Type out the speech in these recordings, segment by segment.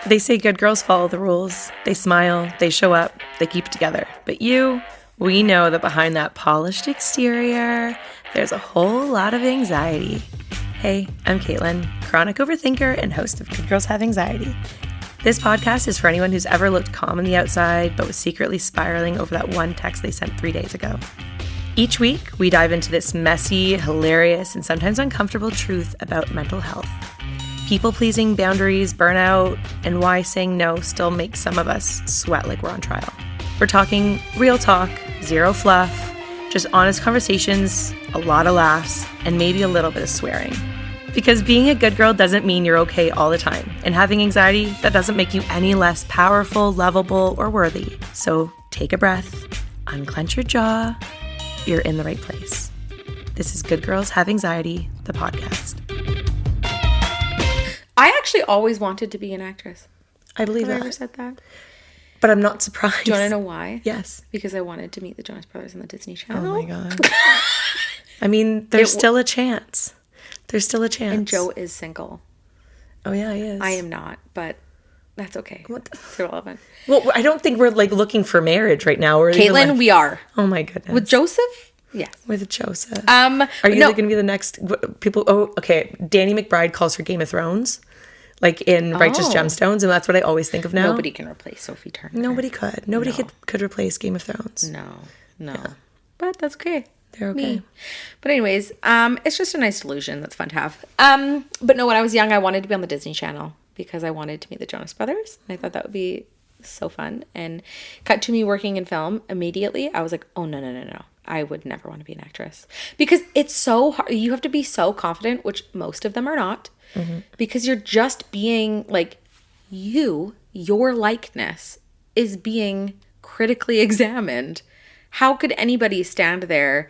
They say good girls follow the rules. They smile, they show up, they keep it together. But we know that behind that polished exterior, there's a whole lot of anxiety. Hey, I'm Caitlin, chronic overthinker and host of Good Girls Have Anxiety. This podcast is for anyone who's ever looked calm on the outside, but was secretly spiraling over that one text they sent 3 days ago. Each week, we dive into this messy, hilarious, and sometimes uncomfortable truth about mental health. People-pleasing, boundaries, burnout, and why saying no still makes some of us sweat like we're on trial. We're talking real talk, zero fluff, just honest conversations, a lot of laughs, and maybe a little bit of swearing. Because being a good girl doesn't mean you're okay all the time. And having anxiety, that doesn't make you any less powerful, lovable, or worthy. So take a breath, unclench your jaw. You're in the right place. This is Good Girls Have Anxiety, the podcast. I actually always wanted to be an actress. I believe that. Have I ever said that? But I'm not surprised. Do you want to know why? Yes. Because I wanted to meet the Jonas Brothers on the Disney Channel. Oh my God. I mean, there's still a chance. There's still a chance. And Joe is single. Oh yeah, he is. I am not, but that's okay. It's irrelevant. Well, I don't think we're like looking for marriage right now. Caitlin, we are. Oh my goodness. With Joseph? Yes. With Joseph. Are you going to be the next people? Oh, okay. Danny McBride calls her Game of Thrones, like in Righteous Gemstones, and that's what I always think of now. Nobody can replace Sophie Turner. Nobody could. Nobody could replace Game of Thrones. No. Yeah. But that's okay. They're okay. Me. But anyways, it's just a nice delusion that's fun to have. But no, when I was young, I wanted to be on the Disney Channel because I wanted to meet the Jonas Brothers. And I thought that would be so fun. And cut to me working in film immediately. I was like, oh, no. I would never want to be an actress. Because it's so hard. You have to be so confident, which most of them are not. Mm-hmm. Because you're just being like, your likeness is being critically examined. How could anybody stand there?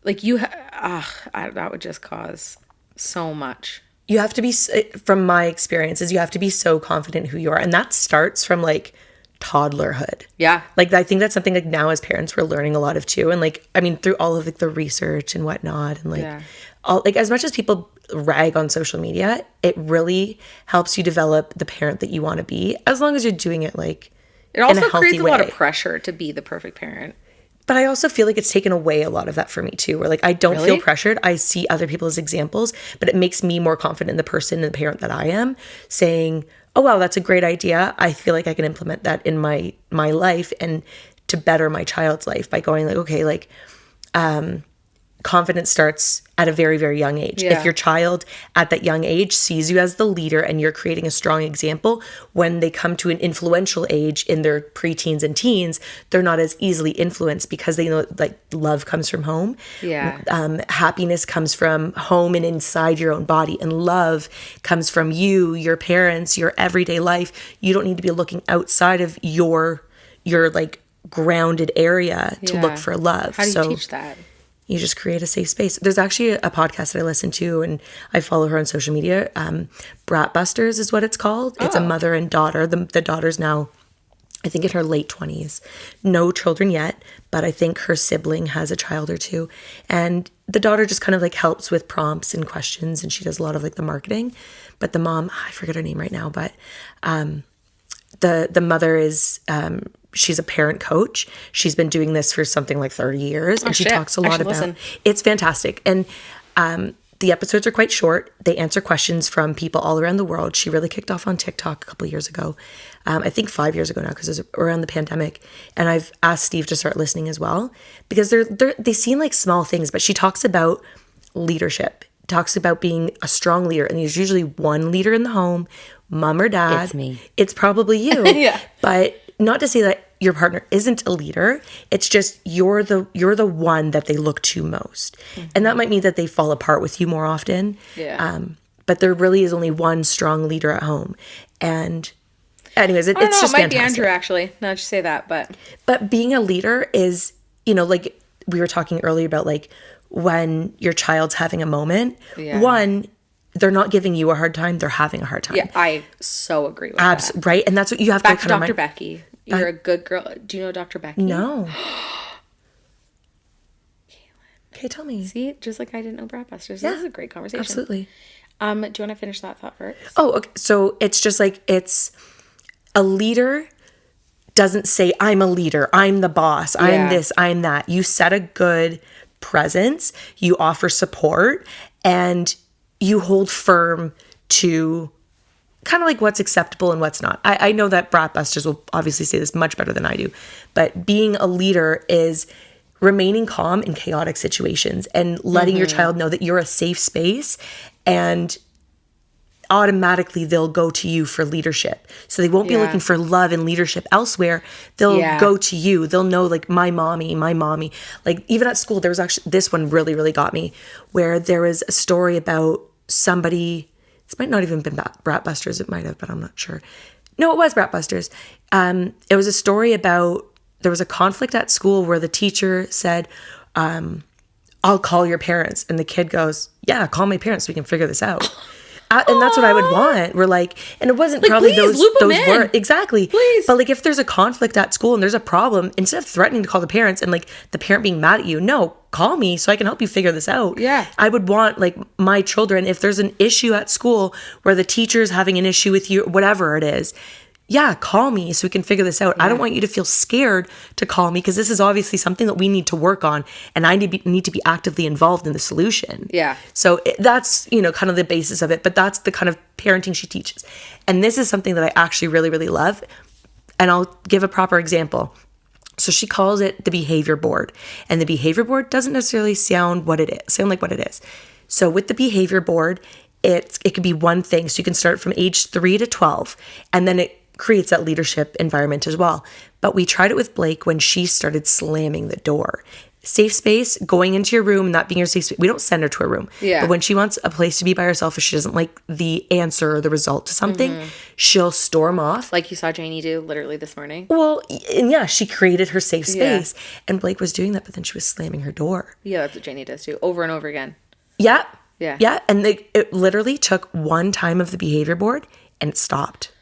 Like that would just cause so much. You have to be, from my experiences, you have to be so confident who you are. And that starts from like toddlerhood. Yeah. Like I think that's something like now as parents we're learning a lot of too. And like, I mean, through all of like the research and whatnot and like all, like as much as people rag on social media, it really helps you develop the parent that you want to be as long as you're doing it like it also in a healthy creates a way. lot of pressure to be the perfect parent. But I also feel like it's taken away a lot of that for me too, where like I don't feel pressured. I see other people as examples, but it makes me more confident in the person and the parent that I am, saying, oh wow, that's a great idea. I feel like I can implement that in my life and to better my child's life by going like, okay, like confidence starts at a very, very young age. Yeah. If your child at that young age sees you as the leader and you're creating a strong example, when they come to an influential age in their preteens and teens, they're not as easily influenced because they know like love comes from home. Yeah. Happiness comes from home and inside your own body, and love comes from you, your parents, your everyday life. You don't need to be looking outside of your like grounded area to look for love. How do you teach that? You just create a safe space. There's actually a podcast that I listen to and I follow her on social media. Brat Busters is what it's called. It's a mother and daughter. The daughter's now, I think, in her late 20s. No children yet, but I think her sibling has a child or two. And the daughter just kind of like helps with prompts and questions, and she does a lot of like the marketing. But the mom, I forget her name right now, but the mother is... she's a parent coach. She's been doing this for something like 30 years. And she talks a lot about, it's fantastic. And the episodes are quite short. They answer questions from people all around the world. She really kicked off on TikTok a couple of years ago. I think 5 years ago now, because it was around the pandemic. And I've asked Steve to start listening as well, because they seem like small things, but she talks about leadership, talks about being a strong leader. And there's usually one leader in the home, mom or dad. It's me. It's probably you. Yeah. But not to say that your partner isn't a leader. It's just you're the one that they look to most. Mm-hmm. And that might mean that they fall apart with you more often. Yeah. But there really is only one strong leader at home. And anyways, it's just it might fantastic. be Andrew actually. Now that you say that, But being a leader is, like we were talking earlier about like when your child's having a moment, one, they're not giving you a hard time, they're having a hard time. Yeah, I so agree with that. Right? And that's what you have Back to to Dr. Becky. You're a good girl. Do you know Dr. Becky? No. Okay, tell me. See, just like I didn't know Brat Busters. This is a great conversation. Absolutely. Do you want to finish that thought first? Oh, okay. So it's just like, it's a leader doesn't say, I'm a leader, I'm the boss, I'm this, I'm that. You set a good presence, you offer support, and you hold firm to kind of like what's acceptable and what's not. I know that brat busters will obviously say this much better than I do, but being a leader is remaining calm in chaotic situations and letting your child know that you're a safe space, and automatically they'll go to you for leadership. So they won't be looking for love and leadership elsewhere. They'll go to you. They'll know, like, my mommy. Like, even at school, there was actually, this one really, really got me, where there was a story about somebody, this might not even been Brat Busters, it might have, but I'm not sure. No, it was Brat Busters. It was a story about, there was a conflict at school where the teacher said, I'll call your parents. And the kid goes, yeah, call my parents so we can figure this out. And that's what I would want. We're like, and it wasn't like, probably those words. Exactly. Please. But like, if there's a conflict at school and there's a problem, instead of threatening to call the parents and like the parent being mad at you, no, call me so I can help you figure this out. Yeah. I would want, like, my children, if there's an issue at school where the teacher's having an issue with you, whatever it is, yeah, call me so we can figure this out. I don't want you to feel scared to call me, because this is obviously something that we need to work on, and I need to be actively involved in the solution. Yeah. So that's, kind of the basis of it, but that's the kind of parenting she teaches. And this is something that I actually really, really love. And I'll give a proper example. So she calls it the behavior board, and the behavior board doesn't necessarily sound like what it is. So with the behavior board, it could be one thing. So you can start from age 3 to 12, and then it creates that leadership environment as well. But we tried it with Blake when she started slamming the door. Safe space, going into your room, not being your safe space. We don't send her to a room. Yeah. But when she wants a place to be by herself, if she doesn't like the answer or the result to something, she'll storm off. Like you saw Janie do literally this morning. Well, and yeah, she created her safe space. Yeah. And Blake was doing that, but then she was slamming her door. Yeah, that's what Janie does too, over and over again. Yeah. Yeah. Yeah. And it literally took one time of the behavior board and it stopped.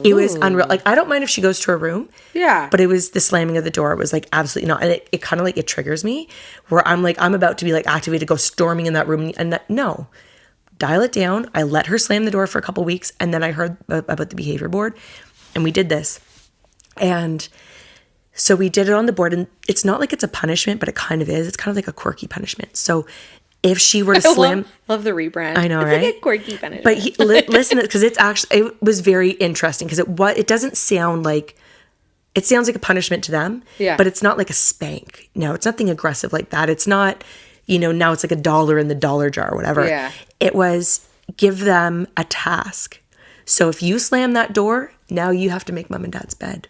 It was unreal. Like, I don't mind if she goes to her room. Yeah. But it was the slamming of the door. It was like, absolutely not. And it kind of like, it triggers me where I'm like, I'm about to be like activated to go storming in that room. And no, dial it down. I let her slam the door for a couple weeks. And then I heard about the behavior board, and we did this. And so we did it on the board, and it's not like it's a punishment, but it kind of is. It's kind of like a quirky punishment. So if she were to slam... Love the rebrand. I know, it's right? It's like a quirky punishment. But listen, because it was very interesting, because it doesn't sound like... It sounds like a punishment to them, but it's not like a spank. No, it's nothing aggressive like that. It's not, now it's like $1 in the dollar jar or whatever. Yeah. It was give them a task. So if you slam that door, now you have to make mom and dad's bed.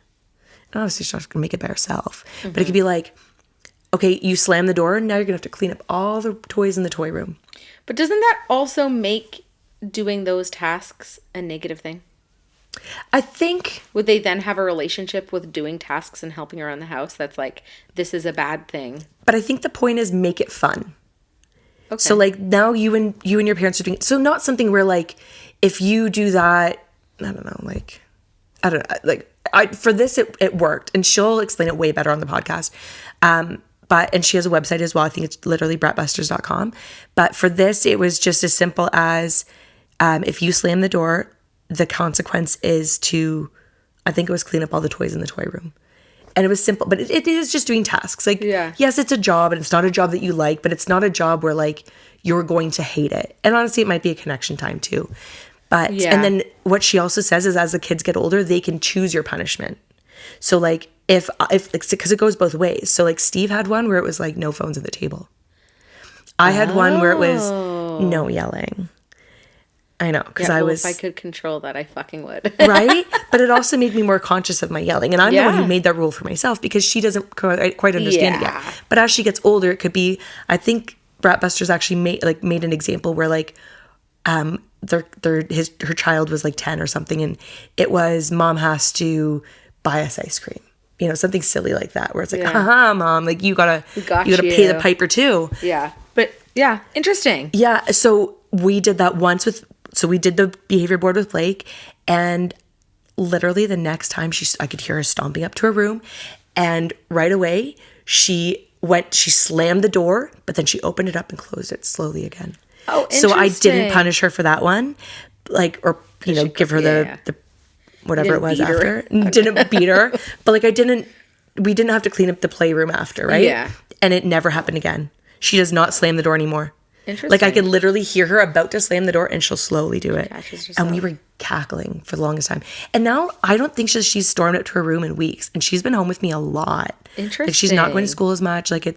And obviously she's not going to make it by herself. Mm-hmm. But it could be like, okay, you slam the door, and now you're going to have to clean up all the toys in the toy room. But doesn't that also make doing those tasks a negative thing? I think... Would they then have a relationship with doing tasks and helping around the house that's like, this is a bad thing? But I think the point is make it fun. Okay. So like now you and your parents are doing... So not something where like, if you do that, I don't know, like... I don't know, like... for this, it worked. And she'll explain it way better on the podcast. And she has a website as well. I think it's literally bratbusters.com. But for this, it was just as simple as if you slam the door, the consequence is to, I think it was clean up all the toys in the toy room. And it was simple, but it is just doing tasks. Like, yes, it's a job, and it's not a job that you like, but it's not a job where like you're going to hate it. And honestly, it might be a connection time too. But, and then what she also says is as the kids get older, they can choose your punishment. So like, if because it goes both ways. So like Steve had one where it was like no phones at the table. I had one where it was no yelling. I know, because if I could control that, I fucking would. Right? But it also made me more conscious of my yelling. And I'm the one who made that rule for myself, because she doesn't quite understand it yet. But as she gets older, it could be, I think Brat Busters actually made an example where like her child was like 10 or something, and it was mom has to buy us ice cream. Something silly like that, where it's like, haha, mom, like you gotta pay the piper too. Yeah. But yeah, interesting. Yeah. So we did that once we did the behavior board with Blake, and literally the next time I could hear her stomping up to her room, and right away she slammed the door, but then she opened it up and closed it slowly again. Oh, interesting. So I didn't punish her for that one, like, or give her the whatever it was beat her. after. Didn't beat her. But like we didn't have to clean up the playroom after, right? Yeah. And it never happened again. She does not slam the door anymore. Interesting. Like I can literally hear her about to slam the door and she'll slowly do it. Catches And we herself. were cackling for the longest time. And now I don't think she's stormed up to her room in weeks. And she's been home with me a lot. Interesting. Like she's not going to school as much. Like it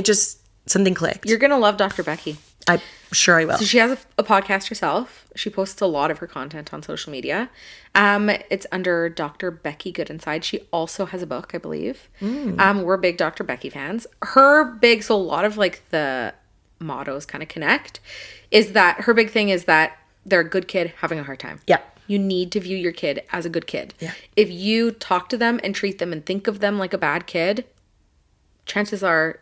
just, something clicked. You're going to love Dr. Becky. I'm sure I will. So she has a podcast herself. She posts a lot of her content on social media. It's under Dr. Becky Good Inside. She also has a book, I believe. We're big Dr. Becky fans. So a lot of like the mottos kind of connect, is that her big thing is that they're a good kid having a hard time. Yeah. You need to view your kid as a good kid. Yeah. If you talk to them and treat them and think of them like a bad kid, chances are,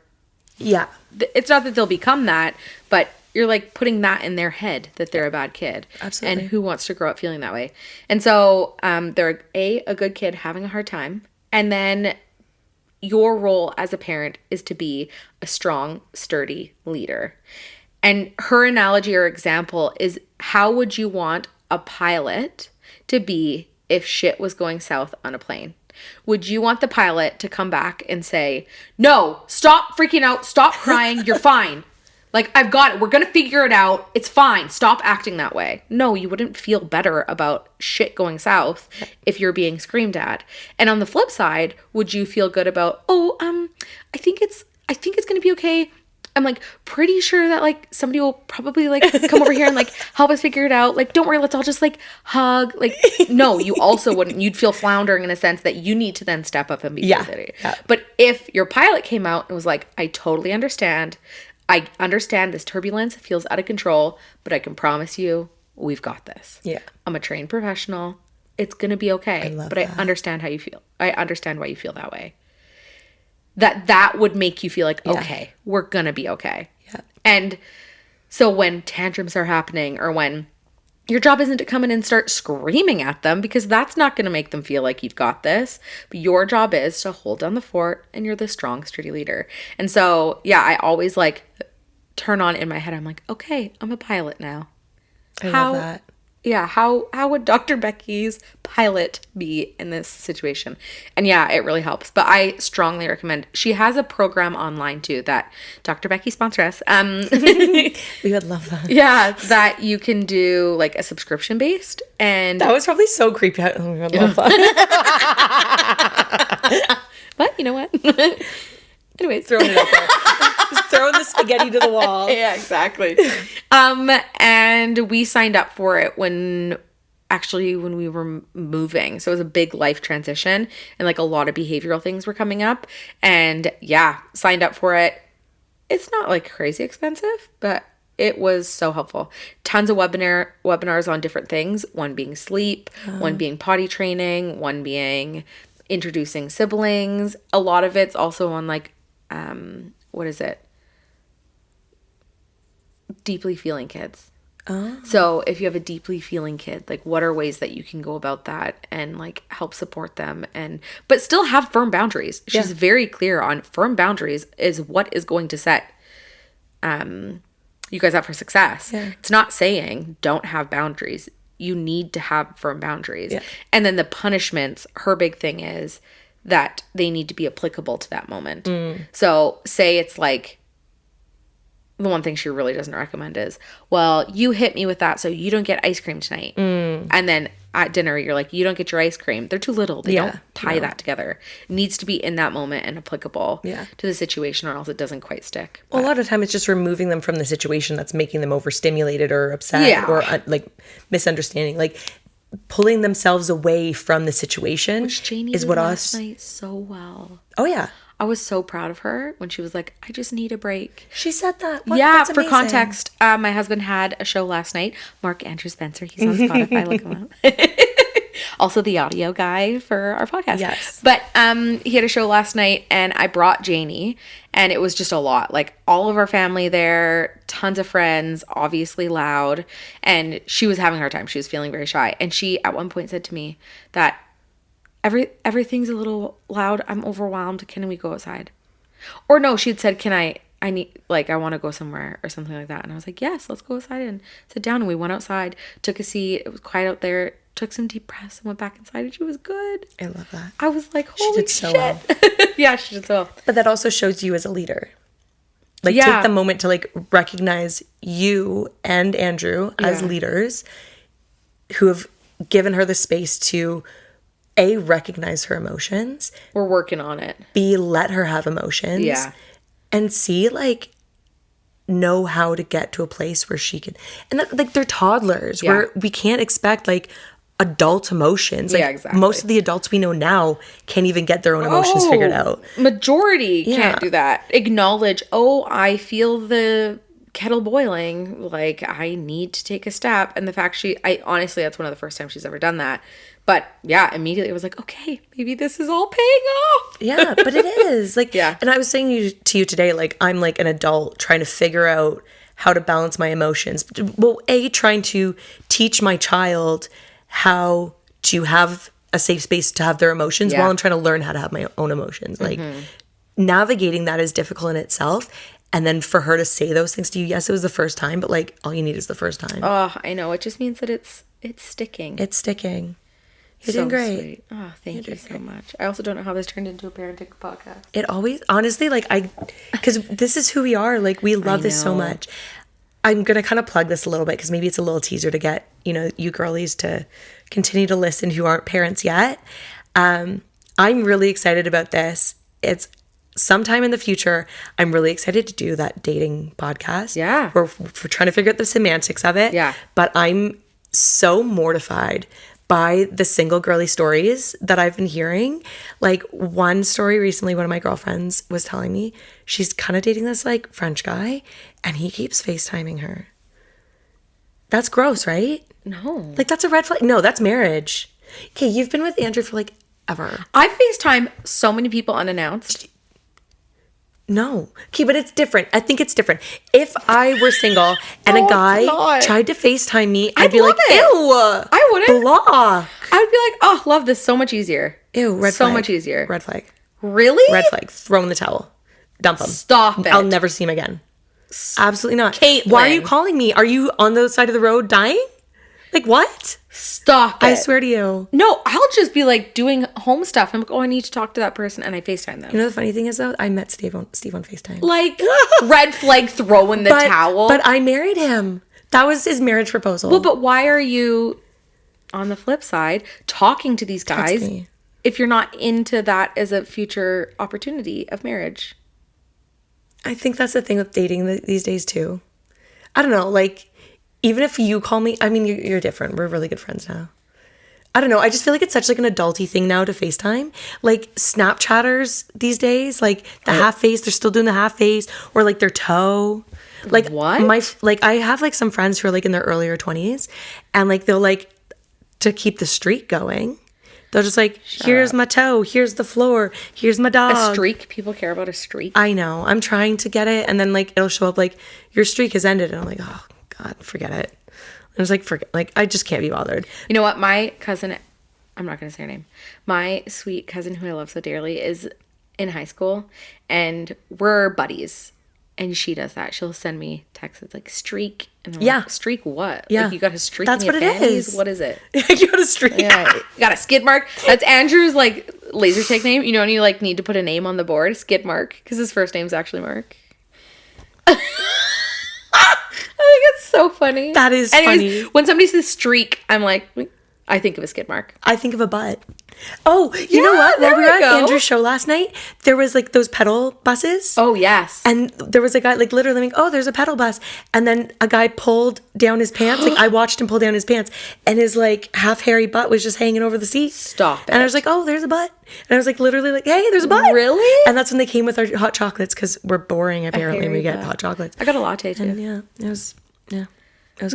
Yeah. it's not that they'll become that, but you're like putting that in their head that they're a bad kid. Absolutely. And who wants to grow up feeling that way? And so they're a good kid having a hard time. And then your role as a parent is to be a strong, sturdy leader. And her analogy or example is, how would you want a pilot to be if shit was going south on a plane? Would you want the pilot to come back and say, no, stop freaking out, stop crying, you're fine. Like, I've got it. We're going to figure it out. It's fine. Stop acting that way. No, you wouldn't feel better about shit going south if you're being screamed at. And on the flip side, would you feel good about, I think it's going to be okay. I'm like pretty sure that like somebody will probably like come over here and like help us figure it out. Like, don't worry, let's all just like hug. Like, no, you also wouldn't. You'd feel floundering in a sense that you need to then step up and be good. Yeah. But if your pilot came out and was like, I totally understand. I understand this turbulence feels out of control, but I can promise you we've got this. Yeah. I'm a trained professional. It's going to be okay. But I understand how you feel. I understand why you feel that way. That would make you feel like, okay, we're going to be okay. Yeah. And so when tantrums are happening, or when your job isn't to come in and start screaming at them, because that's not going to make them feel like you've got this. But your job is to hold down the fort, and you're the strong, sturdy leader. And so, yeah, I always like turn on in my head. I'm like, okay, I'm a pilot now. I love that. Yeah, how would Dr. Becky's pilot be in this situation? And yeah, it really helps. But I strongly recommend. She has a program online too that Dr. Becky sponsors us. We would love that. Yeah, that you can do like a subscription based, and That was probably so creepy. I would love that. but you know what? Anyways, Throwing it out there. Just throwing the spaghetti to the wall. Yeah, exactly. And we signed up for it when we were moving. So it was a big life transition, and like a lot of behavioral things were coming up. And yeah, signed up for it. It's not like crazy expensive, but it was so helpful. Tons of webinars on different things. One being sleep, one being potty training, one being introducing siblings. A lot of it's also on like, what is it? Deeply feeling kids. Oh. So if you have a deeply feeling kid, like what are ways that you can go about that and like help support them, but still have firm boundaries. She's very clear on firm boundaries is what is going to set you guys up for success. Yeah. It's not saying don't have boundaries. You need to have firm boundaries. Yeah. And then the punishments, her big thing is that they need to be applicable to that moment. So say it's like, the one thing she really doesn't recommend is, well, you hit me with that, so you don't get ice cream tonight. And then at dinner, you're like, you don't get your ice cream. They're too little. They don't tie that together. It needs to be in that moment and applicable to the situation, or else it doesn't quite stick. Well, a lot of time it's just removing them from the situation that's making them overstimulated or upset or like misunderstanding. Like pulling themselves away from the situation. Which Janie did last night so well. Oh, yeah. I was so proud of her when she was like, I just need a break. She said that. That's for context, my husband had a show last night. Mark Andrew Spencer. He's on Spotify. Look him up. Also the audio guy for our podcast. Yes. But he had a show last night, and I brought Janie, and it was just a lot. Like all of our family there, tons of friends, obviously loud. And she was having a hard time. She was feeling very shy. And she at one point said to me that everything's a little loud. I'm overwhelmed. Can we go outside? Or no, she had said, I want to go somewhere or something like that. And I was like, yes, let's go outside and sit down. And we went outside, took a seat. It was quiet out there. took some deep breaths and went back inside, and she was good. I love that. I was like, holy She did so shit. well. Yeah, she did so well. But that also shows you as a leader. Like, Yeah. take the moment to, like, recognize you and Andrew as leaders who have given her the space to, A, recognize her emotions. We're working on it. B, let her have emotions. Yeah. And C, like, know how to get to a place where she can. And, like, they're toddlers. Yeah. Where we can't expect, like, adult emotions. Like, Yeah, exactly. most of the adults we know now can't even get their own emotions figured out. Majority can't do that. Acknowledge, I feel the kettle boiling. Like, I need to take a step. And the fact honestly, that's one of the first times she's ever done that. But yeah, immediately I was like, okay, maybe this is all paying off. Yeah, but it is. Like, Yeah. And I was saying to you today, like, I'm like an adult trying to figure out how to balance my emotions. Well, A, trying to teach my child how to have a safe space to have their emotions while I'm trying to learn how to have my own emotions. Like, navigating that is difficult in itself. And then for her to say those things to you, yes, it was the first time, but, like, all you need is the first time. Oh, I know. It just means that it's sticking. It's sticking. You're doing great. Sweet. Oh, thank you so much. I also don't know how this turned into a parenting podcast. It always, honestly, like, because this is who we are. Like, we love this so much. I'm going to kind of plug this a little bit because maybe it's a little teaser to get, you girlies to continue to listen who aren't parents yet. I'm really excited about this. It's sometime in the future. I'm really excited to do that dating podcast. Yeah. We're trying to figure out the semantics of it. Yeah. But I'm so mortified by the single girly stories that I've been hearing. Like, one story recently, one of my girlfriends was telling me she's kind of dating this, like, French guy, and he keeps FaceTiming her. That's gross, right? No. Like, that's a red flag. No, that's marriage. Okay, you've been with Andrew for, like, ever. I FaceTime so many people unannounced. No. Okay, but it's different. I think it's different. If I were single and No, a it's guy not. tried to FaceTime me, I'd I'd be love like, it. ew. I wouldn't. Block. I would be like, oh, love this so much easier. Ew, red so flag. much easier. Red flag. Really? Red flag. Throw in the towel. Dump him. Stop it. I'll never see him again. Absolutely not. Caitlin. Why are you calling me? Are you on the side of the road dying? Like, what? Stop it. I swear to you. No, I'll just be like doing home stuff. I'm like, I need to talk to that person, and I FaceTime them. You know the funny thing is, though? I met Steve on FaceTime. Like, red flag, throw in the towel. But I married him. That was his marriage proposal. Well, but why are you, on the flip side, talking to these guys me. if you're not into that as a future opportunity of marriage? I think that's the thing with dating these days, too. I don't know, like, even if you call me, I mean, you're different. We're really good friends now. I don't know. I just feel like it's such, like, an adulty thing now to FaceTime. Like, Snapchatters these days, like, the half face, they're still doing the half face, or, like, their toe. Like, what? I have, like, some friends who are, like, in their earlier 20s, and, like, they'll, like, to keep the streak going, they'll just, like, here's my toe, here's the floor, here's my dog. A streak? People care about a streak? I know. I'm trying to get it, and then, like, it'll show up, like, your streak has ended, and I'm like, oh, God, forget it. I was like, I just can't be bothered. You know what? My cousin, I'm not going to say her name. My sweet cousin, who I love so dearly, is in high school, and we're buddies. And she does that. She'll send me texts. It's like, streak. And I'm like, streak what? Yeah. Like, you got a streak That's in your what it panties? is. What is it? You got a streak. Yeah. You got a skid mark? That's Andrew's, like, laser tag name. You know when you, like, need to put a name on the board? Skid mark. Because his first name's actually Mark. I think it's so funny. That is funny. When somebody says streak, I'm like, I think of a skid mark. I think of a butt. Oh, you know what? there While we we were at go. Andrew's show last night, there was, like, those pedal buses. Oh, yes. And there was a guy, like, literally like, oh, there's a pedal bus. And then a guy pulled down his pants. Like, I watched him pull down his pants. And his, like, half hairy butt was just hanging over the seat. Stop it. And I was like, oh, there's a butt. And I was like, literally like, hey, there's a butt. Really? And that's when they came with our hot chocolates because we're boring, apparently, when hairy we get butt. hot chocolates. I got a latte, too. And yeah, it was a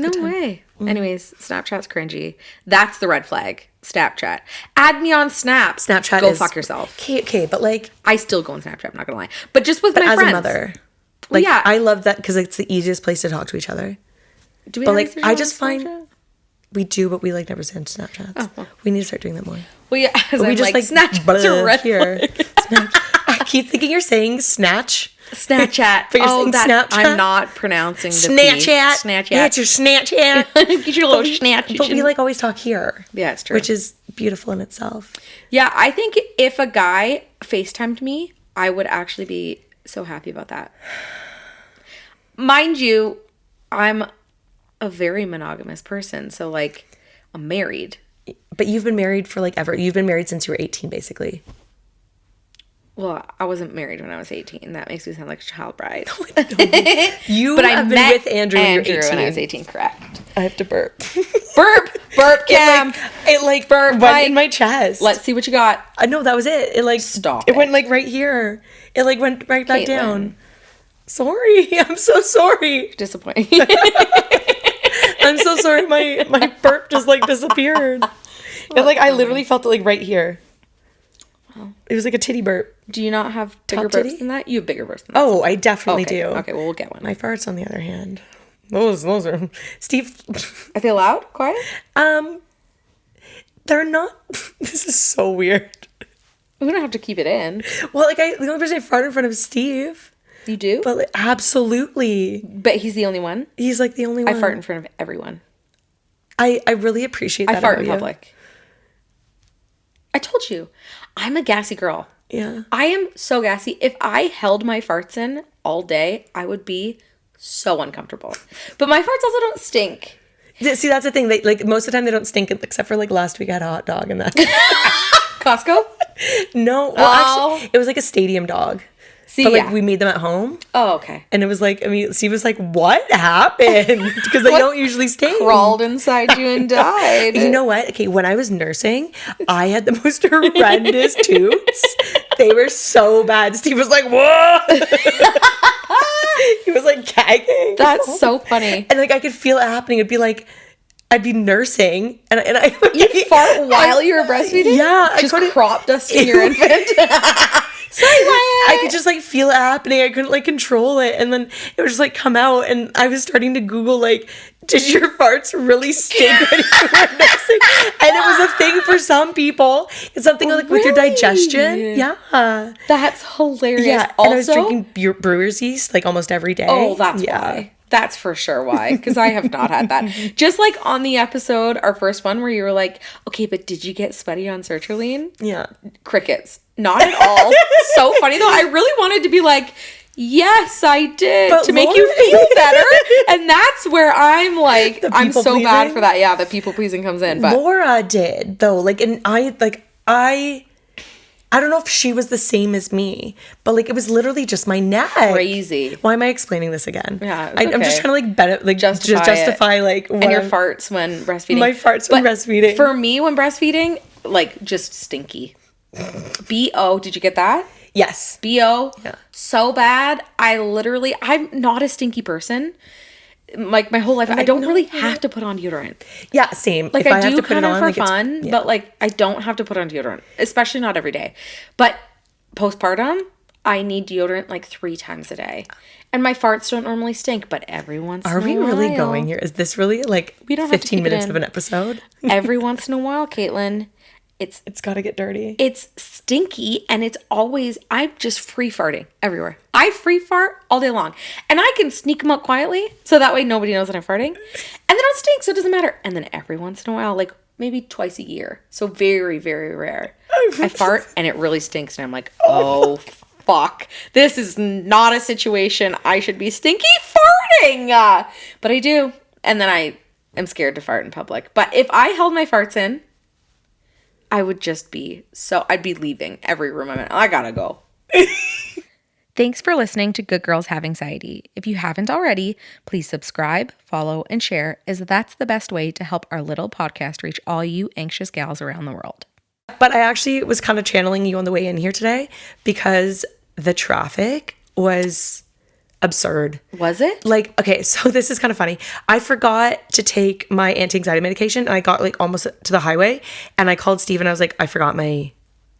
No good time. way. Anyways, Snapchat's cringy. That's the red flag. Snapchat. Add me on Snap. Snapchat Go is... fuck yourself. Okay, but, like... I still go on Snapchat, I'm not gonna lie. But just with But my as friends. a mother... Like, yeah. I love that because it's the easiest place to talk to each other. Do we But, have like, Instagram I on just find... Snapchat? We do, but we, like, never send Snapchats. Oh, well. We need to start doing that more. Well, yeah. But we just, like, Snapchat's blah, a red here. flag. keep thinking you're saying snatch. Snapchat. But you're saying Snapchat. I'm not pronouncing the Snapchat. P. Snapchat. Yeah, it's your Snapchat. Get your little snatch. But we like always talk here. Yeah, it's true. Which is beautiful in itself. Yeah, I think if a guy FaceTimed me, I would actually be so happy about that. Mind you, I'm a very monogamous person. So, like, I'm married. But you've been married for like ever. You've been married since you were 18, basically. Well, I wasn't married when I was 18. That makes me sound like a child bride. You but have I been met with Andrew when you were 18. when I was 18, correct. I have to burp. Burp, Cam. It burp went in my chest. Let's see what you got. No, that was it. It like Stop It went like right here. It like went right back Caitlin. down. Sorry. I'm so sorry. Disappointing. I'm so sorry. My burp just like disappeared. It like I literally felt it like right here. It was like a titty burp. Do you not have bigger Top burps titty? than that? You have bigger burps than that. Oh, I definitely okay. do. Okay, well, we'll get one. My farts, on the other hand, those are Steve. Are they loud? Quiet? They're not. This is so weird. We don't have to keep it in. Well, like the only person I fart in front of is Steve. You do? But like, absolutely. But he's the only one? He's like the only one. I fart in front of everyone. I really appreciate that. I fart in about you. public. I told you, I'm a gassy girl. Yeah. I am so gassy. If I held my farts in all day, I would be so uncomfortable. But my farts also don't stink. See, that's the thing. They, like most of the time they don't stink, except for like last week I had a hot dog and that. Costco? No. Well, actually, it was like a stadium dog. See, but like we made them at home. Oh, okay. And it was like, I mean, Steve was like, what happened? Because they don't usually stink. Crawled inside you and died. You know what? Okay, when I was nursing, I had the most horrendous toots. They were so bad. Steve was like, whoa. He was like gagging. That's so funny. And like I could feel it happening. It'd be like, I'd be nursing and I you fart while you were breastfeeding? Yeah. Just crop dusting your infant? Sorry, I could just like feel it happening. I couldn't like control it. And then it would just like come out and I was starting to Google like, did your farts really stink when you were nursing? And it was a thing for some people. It's something like with your digestion. Yeah. That's hilarious. Yeah. Also, and I was drinking brewer's yeast like almost every day. Oh, that's why. That's for sure why, because I have not had that. Just like on the episode, our first one, where you were like, okay, but did you get sweaty on sertraline? Yeah. Crickets. Not at all. So funny though. I really wanted to be like, yes, I did, but to make you feel better. And that's where I'm like, I'm so bad for that. Yeah, the people pleasing comes in. But Laura did though. Like, and I don't know if she was the same as me, but like it was literally just my neck. Crazy. Why am I explaining this again? Yeah, I'm just trying to like justify like and your farts when breastfeeding. My farts when breastfeeding. For me, when breastfeeding, like just stinky. BO. Did you get that? Yes. BO. Yeah. So bad. I'm not a stinky person. Like my whole life, I don't really have to put on deodorant. Yeah, same. Like if I do have to put kind it of on, for like fun, but like I don't have to put on deodorant, especially not every day. But postpartum, I need deodorant like 3 times a day. And my farts don't normally stink, but every once in a while. Are we really going here? Is this really like we don't have 15 minutes of an episode? Every once in a while, Caitlin, it's got to get dirty. It's stinky and it's always, I'm just free farting everywhere. I free fart all day long. And I can sneak them out quietly so that way nobody knows that I'm farting. And they don't stink, so it doesn't matter. And then every once in a while, like maybe twice a year, so very, very rare, I fart and it really stinks. And I'm like, oh, fuck. This is not a situation I should be stinky farting. But I do. And then I am scared to fart in public. But if I held my farts in, I would just be I'd be leaving every room I'm in. I gotta go. Thanks for listening to Good Girls Have Anxiety. If you haven't already, please subscribe, follow, and share, as that's the best way to help our little podcast reach all you anxious gals around the world. But I actually was kind of channeling you on the way in here today because the traffic was absurd. Was it? Like, okay, so this is kind of funny. I forgot to take my anti-anxiety medication and I got like almost to the highway and I called Steve and I was like, I forgot my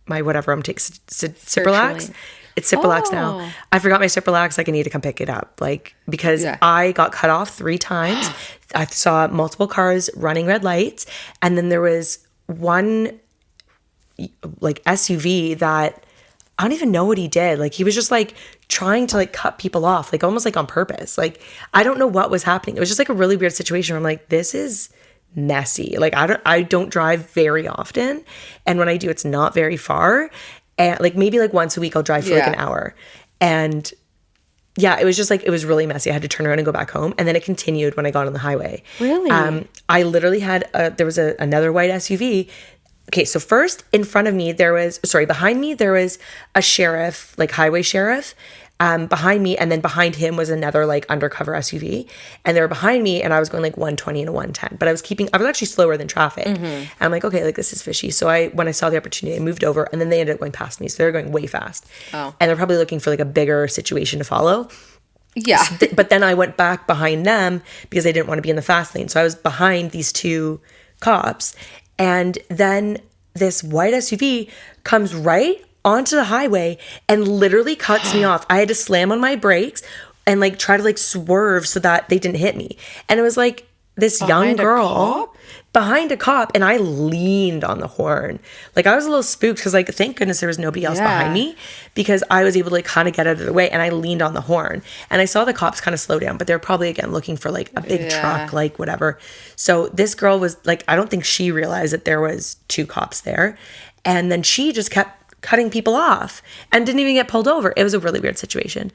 whatever I'm taking, Cipralax. It's Cipralax now. I forgot my Cipralax. Like I need to come pick it up. Like, because I got cut off 3 times. I saw multiple cars running red lights. And then there was one like SUV that I don't even know what he did. Like, he was just like trying to like cut people off, like almost like on purpose. Like, I don't know what was happening. It was just like a really weird situation where I'm like, this is messy. Like, I don't drive very often. And when I do, it's not very far. And like maybe like once a week I'll drive for like an hour. And yeah, it was just like, it was really messy. I had to turn around and go back home. And then it continued when I got on the highway. Really? I literally had, there was another white SUV. Okay, so first behind me, there was a sheriff, like highway sheriff, behind me. And then behind him was another like undercover SUV. And they were behind me and I was going like 120 and a 110. But I was actually slower than traffic. And I'm like, okay, like this is fishy. So when I saw the opportunity, I moved over and then they ended up going past me. So they were going way fast. Oh. And they're probably looking for like a bigger situation to follow. Yeah. But then I went back behind them because I didn't want to be in the fast lane. So I was behind these two cops. And then this white SUV comes right onto the highway and literally cuts me off. I had to slam on my brakes and like try to like swerve so that they didn't hit me. And it was like this young girl behind a cop, and I leaned on the horn. Like, I was a little spooked because like, thank goodness there was nobody else behind me, because I was able to like kind of get out of the way, and I leaned on the horn and I saw the cops kind of slow down, but they're probably again looking for like a big truck, like whatever. So this girl was like, I don't think she realized that there was two cops there. And then she just kept cutting people off and didn't even get pulled over. It was a really weird situation.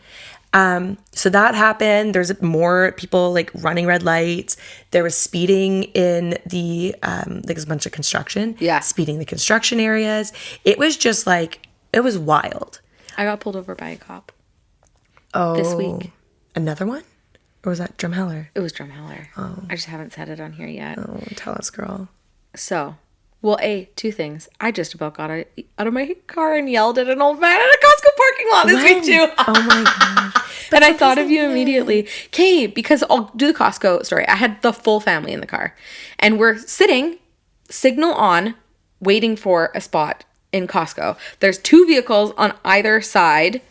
So that happened. There's more people like running red lights. There was speeding in the, like a bunch of construction. Yeah. Speeding the construction areas. It was just like, it was wild. I got pulled over by a cop. Oh. This week. Another one? Or was that Drumheller? It was Drumheller. Oh. I just haven't said it on here yet. Oh, tell us, girl. So, well, two things. I just about got out of my car and yelled at an old man at a Costco parking lot this week too. Oh my gosh. And I thought of you immediately. Okay, because I'll do the Costco story. I had the full family in the car. And we're sitting, signal on, waiting for a spot in Costco. There's two vehicles on either side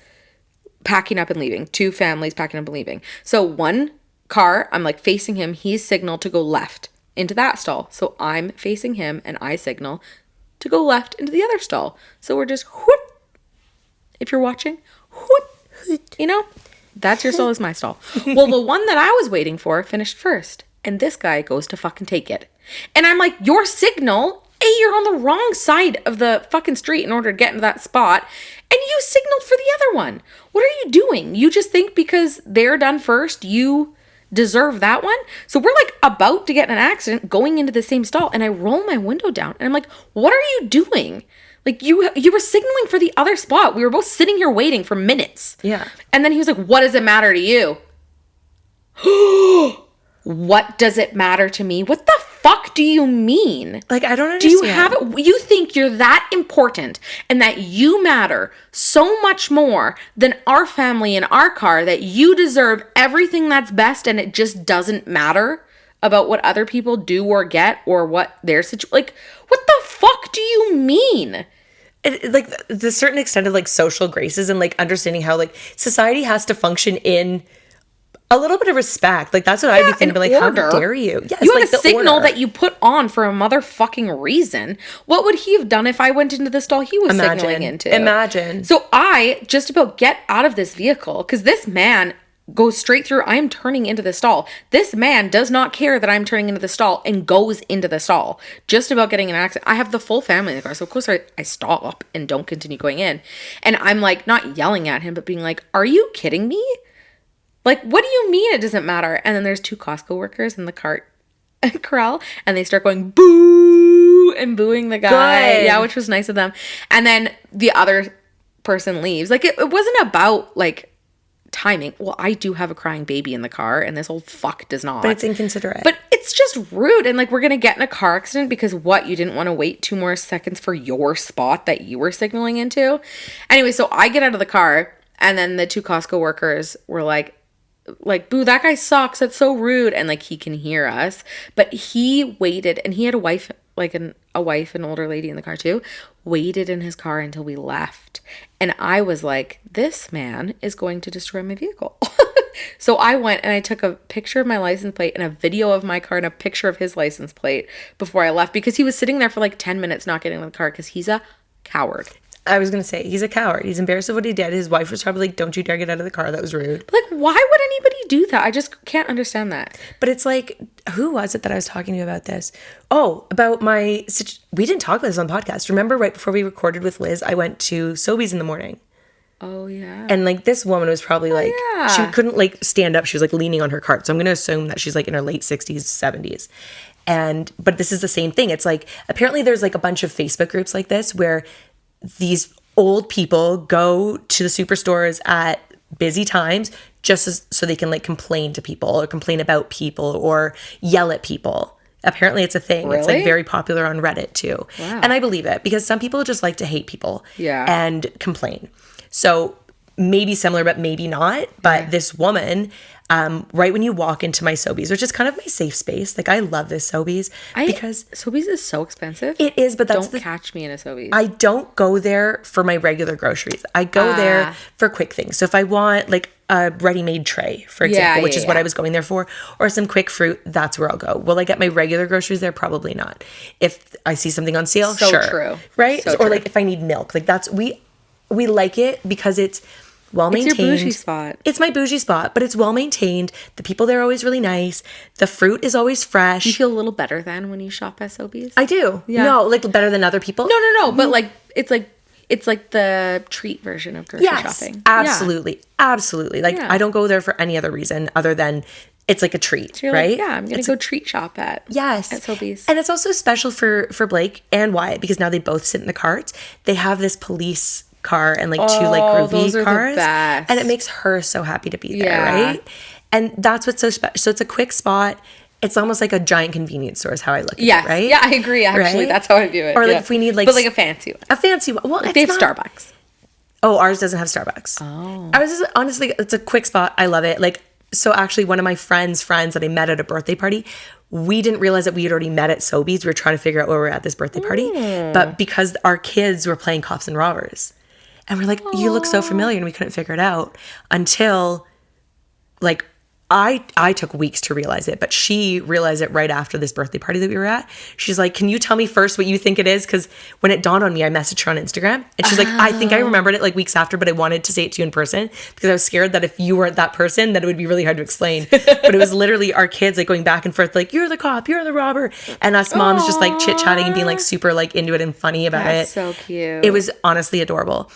packing up and leaving. Two families packing up and leaving. So one car, I'm like facing him. He's signaled to go left into that stall. So I'm facing him and I signal to go left into the other stall. So we're just whoop. If you're watching, whoop. You know, that's your stall is my stall. Well, the one that I was waiting for finished first. And this guy goes to fucking take it. And I'm like, your signal, you're on the wrong side of the fucking street in order to get into that spot. And you signaled for the other one. What are you doing? You just think because they're done first, you deserve that one? So we're like about to get in an accident going into the same stall. And I roll my window down and I'm like, what are you doing? Like, you were signaling for the other spot. We were both sitting here waiting for minutes. Yeah. And then he was like, what does it matter to you? What does it matter to me? What the fuck do you mean? Like, I don't understand. Do you have it? You think you're that important and that you matter so much more than our family in our car that you deserve everything that's best and it just doesn't matter about what other people do or get or what their situation. Like, what the fuck do you mean? Like, the certain extent of like social graces and like understanding how like society has to function in a little bit of respect. Like, that's what I'd be thinking. Like, order. How dare you? Yes, you like had a signal that you put on for a motherfucking reason. What would he have done if I went into the stall he was signaling into? Imagine. So I just about get out of this vehicle because this man goes straight through. I'm turning into the stall. This man does not care that I'm turning into the stall and goes into the stall. Just about getting in an accident. I have the full family in the car. So of course I stop and don't continue going in. And I'm like not yelling at him, but being like, are you kidding me? Like, what do you mean it doesn't matter? And then there's two Costco workers in the cart corral and they start going boo and booing the guy. Good. Yeah, which was nice of them. And then the other person leaves. Like, it wasn't about like timing. Well, I do have a crying baby in the car and this old fuck does not. But it's inconsiderate. But it's just rude. And like, we're going to get in a car accident because what? You didn't want to wait 2 more seconds for your spot that you were signaling into? Anyway, so I get out of the car and then the two Costco workers were like, boo, that guy sucks. That's so rude. And like, he can hear us. But he waited and he had a wife, like an older lady in the car too, waited in his car until we left. And I was like, this man is going to destroy my vehicle. So I went and I took a picture of my license plate and a video of my car and a picture of his license plate before I left because he was sitting there for like 10 minutes not getting in the car because he's a coward. I was going to say, he's a coward. He's embarrassed of what he did. His wife was probably like, don't you dare get out of the car. That was rude. Like, why would anybody do that? I just can't understand that. But it's like, who was it that I was talking to about this? Oh, about we didn't talk about this on the podcast. Remember right before we recorded with Liz, I went to Sobeys in the morning. Oh, yeah. And like this woman was probably yeah. she couldn't like stand up. She was like leaning on her cart. So I'm going to assume that she's like in her late 60s, 70s. But this is the same thing. It's like, apparently there's like a bunch of Facebook groups like this where these old people go to the superstores at busy times so they can like complain to people or complain about people or yell at people. Apparently it's a thing. Really? It's like very popular on Reddit too. Wow. And I believe it because some people just like to hate people and complain. So maybe similar, but maybe not. But this woman, right when you walk into my Sobeys, which is kind of my safe space, like I love this Sobeys because Sobeys is so expensive. it is, but don't catch me in a Sobeys. I don't go there for my regular groceries. I go there for quick things. So if I want like a ready-made tray, for example, which is what I was going there for, or some quick fruit, that's where I'll go. Will I get my regular groceries there? Probably not. If I see something on sale, so sure. True. Right? So or true. like if I need milk, like we like it because it's well-maintained. It's your bougie spot. It's my bougie spot, but it's well-maintained. The people there are always really nice. The fruit is always fresh. You feel a little better than when you shop at Sobeys? I do. Yeah. No, like better than other people? No. But like, it's like the treat version of grocery shopping. Absolutely. Absolutely. Like I don't go there for any other reason other than it's like a treat, So right? Like, I'm going to go treat shop at Sobeys. And it's also special for Blake and Wyatt because now they both sit in the cart. They have this police car and like two like groovy those are cars. The best. And it makes her so happy to be there, right? And that's what's so special. So it's a quick spot. It's almost like a giant convenience store is how I look at it, right? Yeah, I agree. Actually, that's how I view it. Or like if we need like... But like a fancy one. A fancy one. Well, like they have Starbucks. Oh, ours doesn't have Starbucks. Oh. Ours is, honestly, it's a quick spot. I love it. Like, so actually one of my friends that I met at a birthday party, we didn't realize that we had already met at Sobeys. We were trying to figure out where we were at this birthday party. But because our kids were playing Cops and Robbers. And we're like, you look so familiar. And we couldn't figure it out until like I took weeks to realize it, but she realized it right after this birthday party that we were at. She's like, can you tell me first what you think it is? Because when it dawned on me, I messaged her on Instagram. And she's like, I think I remembered it like weeks after, but I wanted to say it to you in person because I was scared that if you weren't that person, that it would be really hard to explain. But it was literally our kids like going back and forth, like, you're the cop, you're the robber. And us moms just like chit-chatting and being like super like into it and funny about it. That's so cute. It was honestly adorable.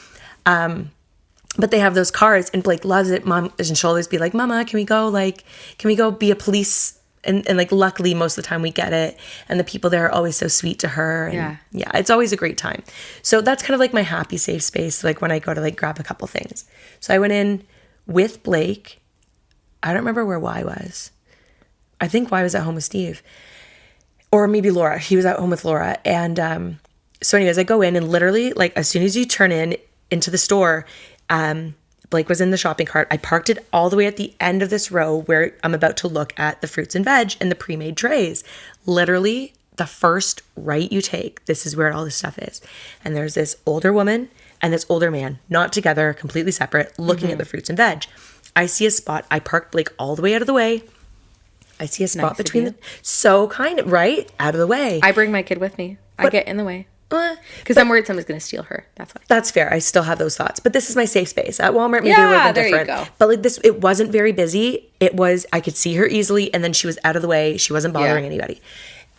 But they have those cars and Blake loves it. Mom, and she'll always be like, Mama, can we go be a police? And like, luckily most of the time we get it. And the people there are always so sweet to her. And yeah, it's always a great time. So that's kind of like my happy, safe space. Like when I go to like grab a couple things. So I went in with Blake. I don't remember where Y was. I think Y was at home with Steve or maybe Laura. He was at home with Laura. And, so anyways, I go in and literally like, as soon as you turn into the store, Blake was in the shopping cart. I parked it all the way at the end of this row where I'm about to look at the fruits and veg and the pre-made trays. Literally the first right you take, this is where all this stuff is. And there's this older woman and this older man, not together, completely separate, looking at the fruits and veg. I see a spot. I parked Blake all the way out of the way. I see a spot between so kind of right out of the way. I bring my kid with me. I get in the way. Because I'm worried someone's going to steal her. That's why. That's fair. I still have those thoughts. But this is my safe space. At Walmart, maybe a little bit different. You go. But like this, it wasn't very busy. It was, I could see her easily. And then she was out of the way. She wasn't bothering anybody.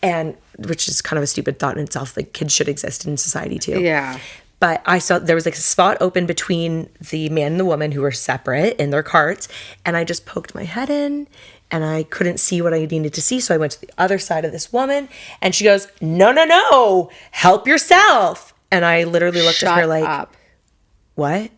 And which is kind of a stupid thought in itself. Like kids should exist in society too. Yeah. But I saw there was like a spot open between the man and the woman who were separate in their carts. And I just poked my head in. And I couldn't see what I needed to see. So I went to the other side of this woman. And she goes, no, help yourself. And I literally looked at her like, up. What?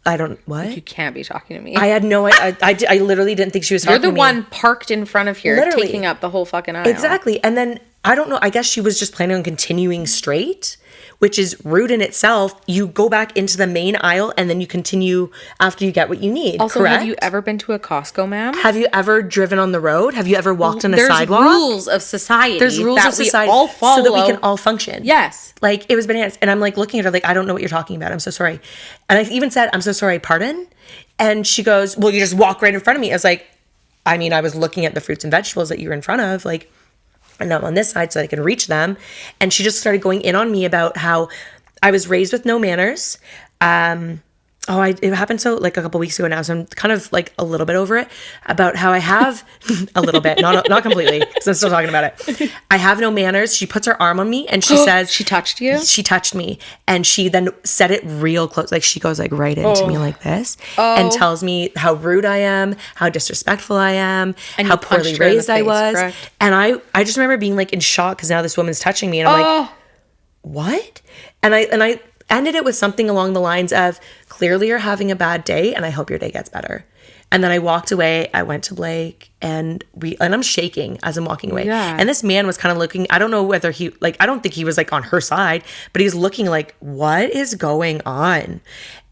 What? You can't be talking to me. I had no idea. I literally didn't think she was talking to me. You're the one parked in front of here, literally. taking up the whole fucking aisle. Exactly. And then, I don't know, I guess she was just planning on continuing straight, which is rude in itself. You go back into the main aisle and then you continue after you get what you need. Also, correct? have you ever been to a Costco, ma'am? Have you ever driven on the road? Have you ever walked on a sidewalk? There's rules of society. There's rules of society we all follow. So that we can all function. Yes. Like, it was bananas. And I'm like looking at her like, I don't know what you're talking about. I'm so sorry. And I even said, I'm so sorry, pardon? And she goes, well, you just walk right in front of me. I was like, I mean, I was looking at the fruits and vegetables that you were in front of. Like, and I'm on this side so I can reach them. And she just started going in on me about how I was raised with no manners. It happened so like a couple weeks ago now, so I'm kind of like a little bit over it about how I have a little bit, not completely, because I'm still talking about it. I have no manners. She puts her arm on me and she says, she touched you? She touched me, and she then said it real close, like she goes like right into me like this and tells me how rude I am, how disrespectful I am, and how poorly raised I was. Correct? And I just remember being like in shock because now this woman's touching me, and I'm like, what? And I ended it with something along the lines of, clearly you're having a bad day and I hope your day gets better. And then I walked away. I went to Blake and I'm shaking as I'm walking away. Yeah. And this man was kind of looking, I don't know whether I don't think he was like on her side, but he's looking like, what is going on?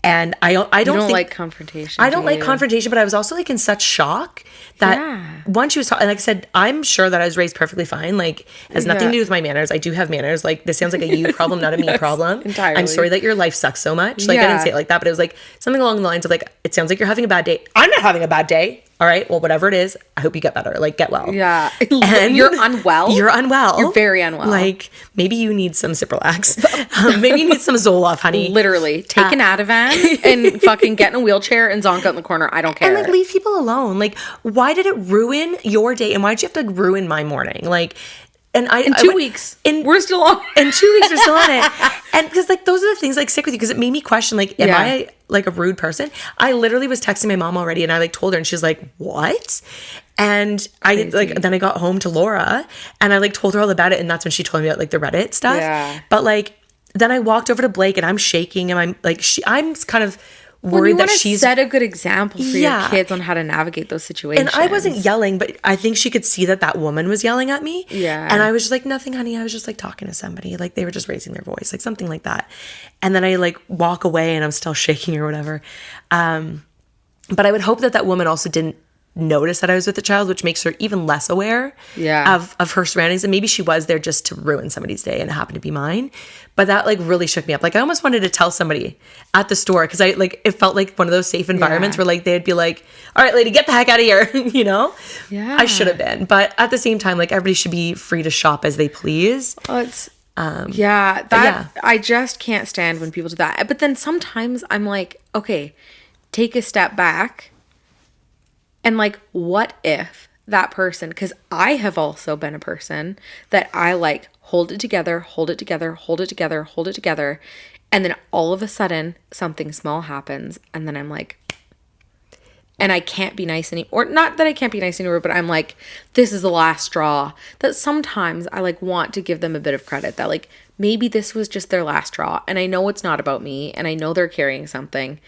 And I don't like confrontation. I don't like confrontation, but I was also like in such shock that once she was talking, like I said, I'm sure that I was raised perfectly fine. Like, it has nothing to do with my manners. I do have manners. Like, this sounds like a you problem, not a me problem. Entirely. I'm sorry that your life sucks so much. Like, I didn't say it like that, but it was like something along the lines of like, it sounds like you're having a bad day. I'm not having a bad day. All right. Well, whatever it is, I hope you get better. Like, get well. Yeah. And you're unwell. You're unwell. You're very unwell. Like, maybe you need some Cipralax. Maybe you need some Zoloft, honey. Literally. Take an Ativan and fucking get in a wheelchair and zonk out in the corner. I don't care. And like, leave people alone. Like, why did it ruin your day? And why did you have to ruin my morning? Like, and in 2 weeks, we're still on. In 2 weeks, we're still on it. And because like those are the things like stick with you, because it made me question like, am I like a rude person? I literally was texting my mom already, and I like told her, and she's like, what? And I like then I got home to Laura, and I like told her all about it, and that's when she told me about like the Reddit stuff. Yeah. But like then I walked over to Blake, and I'm shaking, and I'm like I'm kind of worried that she's set a good example for your kids on how to navigate those situations. And I wasn't yelling, but I think she could see that woman was yelling at me. Yeah. And I was just like, nothing, honey. I was just like talking to somebody. Like they were just raising their voice, like something like that. And then I like walk away and I'm still shaking or whatever. But I would hope that woman also didn't notice that I was with the child, which makes her even less aware of her surroundings. And maybe she was there just to ruin somebody's day and it happened to be mine. But that like really shook me up. Like I almost wanted to tell somebody at the store, because I like it felt like one of those safe environments where like they'd be like, all right, lady, get the heck out of here. You know? Yeah. I should have been. But at the same time, like everybody should be free to shop as they please. Well, it's I just can't stand when people do that. But then sometimes I'm like, okay, take a step back. And like, what if that person, because I have also been a person that I like hold it together, and then all of a sudden something small happens, and then I'm like, and I can't be nice anymore. Or not that I can't be nice anymore, but I'm like, this is the last straw. That sometimes I like want to give them a bit of credit that like maybe this was just their last straw, and I know it's not about me, and I know they're carrying something.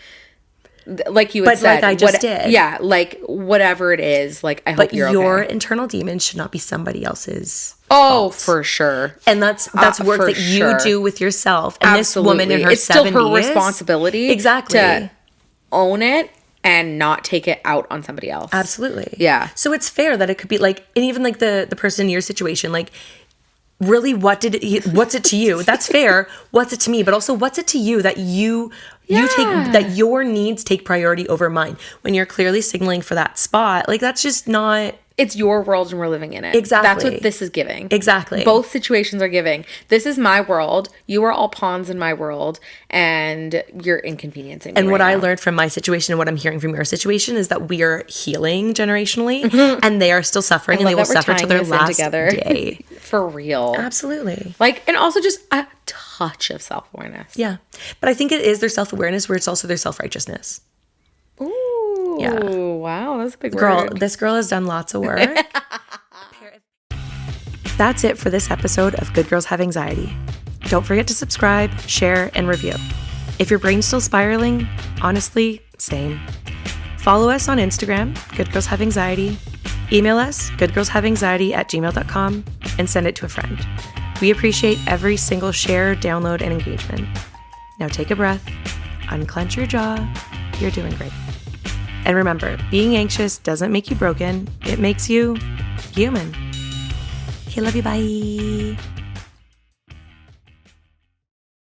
Like you had said, like I just did. Yeah, like whatever it is, like I hope you're okay. But your internal demons should not be somebody else's fault. For sure. And that's work that you do with yourself. And absolutely. This woman in her 70s, it's still her responsibility to own it and not take it out on somebody else. Absolutely. Yeah. So it's fair that it could be like, and even like the person in your situation, like, really, what's it to you? That's fair. What's it to me? But also, what's it to you that you take, that your needs take priority over mine when you're clearly signaling for that spot? Like, that's just not. It's your world and we're living in it. Exactly. That's what this is giving. Exactly. Both situations are giving. This is my world. You are all pawns in my world, and you're inconveniencing me. And what I learned from my situation and what I'm hearing from your situation is that we are healing generationally, and they are still suffering, and they will suffer till their last day. For real. Absolutely. Like, and also just a touch of self-awareness. Yeah. But I think it is their self-awareness where it's also their self-righteousness. Ooh. Yeah. Wow, that's a big word. This girl has done lots of work. That's it for this episode of Good Girls Have Anxiety. Don't forget to subscribe, share, and review. If your brain's still spiraling, honestly, same. Follow us on Instagram, Good Girls Have Anxiety. Email us, goodgirlshaveanxiety@gmail.com, and send it to a friend. We appreciate every single share, download, and engagement. Now take a breath, unclench your jaw. You're doing great. And remember, being anxious doesn't make you broken. It makes you human. Okay, love you. Bye.